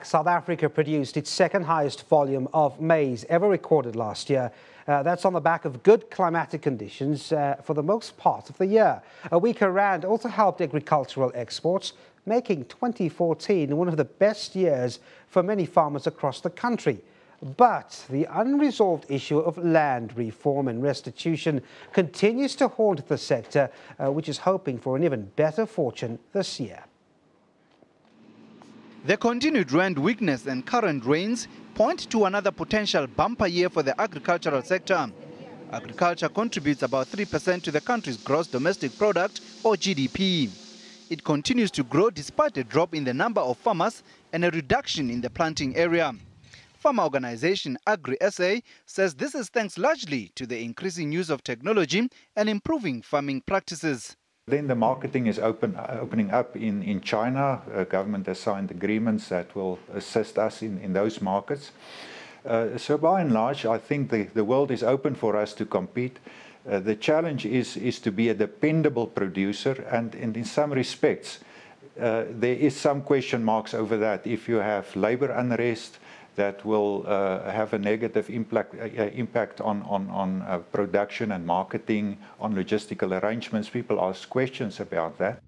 South Africa produced its second highest volume of maize ever recorded last year. That's on the back of good climatic conditions for the most part of the year. A weaker rand also helped agricultural exports, making 2014 one of the best years for many farmers across the country. But the unresolved issue of land reform and restitution continues to haunt the sector, which is hoping for an even better fortune this year. The continued rand weakness and current rains point to another potential bumper year for the agricultural sector. Agriculture contributes about 3% to the country's gross domestic product, or GDP. It continues to grow despite a drop in the number of farmers and a reduction in the planting area. Farmer organization Agri-SA says this is thanks largely to the increasing use of technology and improving farming practices. Then the marketing is opening up in China. Government has signed agreements that will assist us in those markets. So by and large, I think the world is open for us to compete. The challenge is to be a dependable producer, and in some respects, there is some question marks over that. If you have labor unrest, that will have a negative impact on production and marketing, on logistical arrangements. People ask questions about that.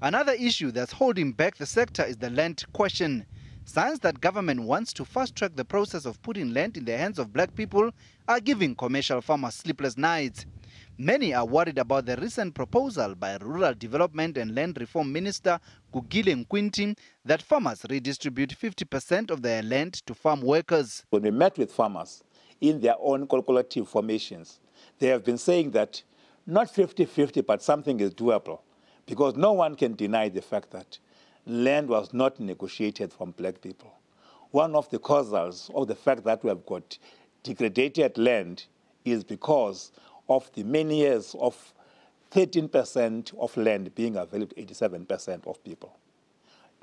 Another issue that's holding back the sector is the land question. Signs that government wants to fast-track the process of putting land in the hands of black people are giving commercial farmers sleepless nights. Many are worried about the recent proposal by Rural Development and Land Reform Minister Gugile Nkwinti that farmers redistribute 50% of their land to farm workers. When we met with farmers in their own collective formations, they have been saying that not 50-50, but something is doable, because no one can deny the fact that land was not negotiated from black people. One of the causes of the fact that we have got degraded land is because of the many years of 13% of land being available to 87% of people.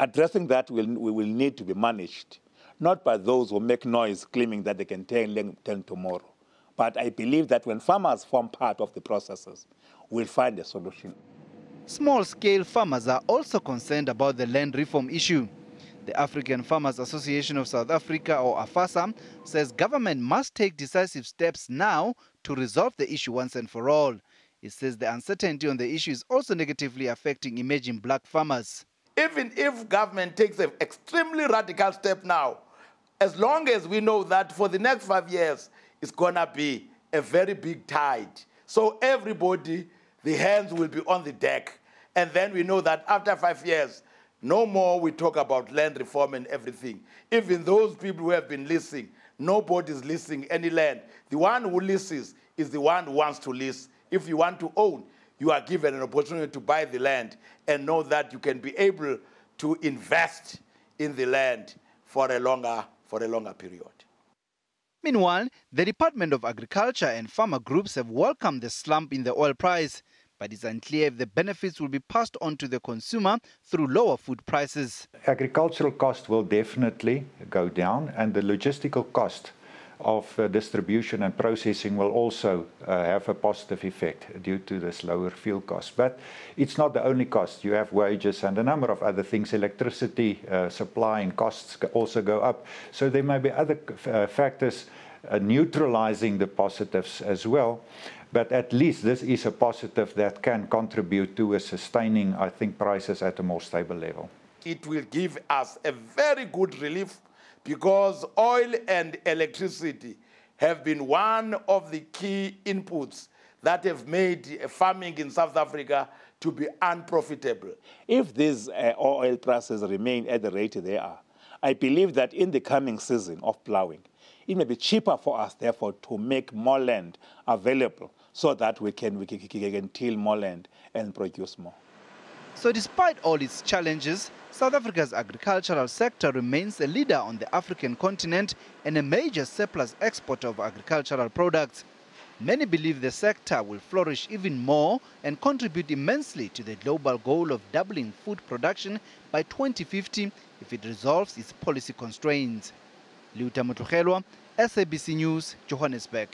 Addressing that will need to be managed, not by those who make noise claiming that they can take land tomorrow. But I believe that when farmers form part of the processes, we'll find a solution. Small-scale farmers are also concerned about the land reform issue. The African Farmers Association of South Africa, or AFASA, says government must take decisive steps now to resolve the issue once and for all. It says the uncertainty on the issue is also negatively affecting emerging black farmers. Even if government takes an extremely radical step now, as long as we know that for the next 5 years, it's going to be a very big tide. So everybody, the hands will be on the deck. And then we know that after 5 years, no more we talk about land reform and everything. Even those people who have been leasing, nobody's leasing any land. The one who leases is the one who wants to lease. If you want to own, you are given an opportunity to buy the land and know that you can be able to invest in the land for a longer period. Meanwhile, the Department of Agriculture and farmer groups have welcomed the slump in the oil price, but it's unclear if the benefits will be passed on to the consumer through lower food prices. Agricultural cost will definitely go down, and the logistical cost of distribution and processing will also have a positive effect due to this lower fuel cost. But it's not the only cost. You have wages and a number of other things. Electricity supply and costs also go up. So there may be other factors neutralizing the positives as well. But at least this is a positive that can contribute to sustaining, I think, prices at a more stable level. It will give us a very good relief, because oil and electricity have been one of the key inputs that have made farming in South Africa to be unprofitable. If these oil prices remain at the rate they are, I believe that in the coming season of plowing, it may be cheaper for us, therefore, to make more land available so that we can till more land and produce more. So despite all its challenges, South Africa's agricultural sector remains a leader on the African continent and a major surplus exporter of agricultural products. Many believe the sector will flourish even more and contribute immensely to the global goal of doubling food production by 2050 if it resolves its policy constraints. Liuta Mutlugelwa, SABC News, Johannesburg.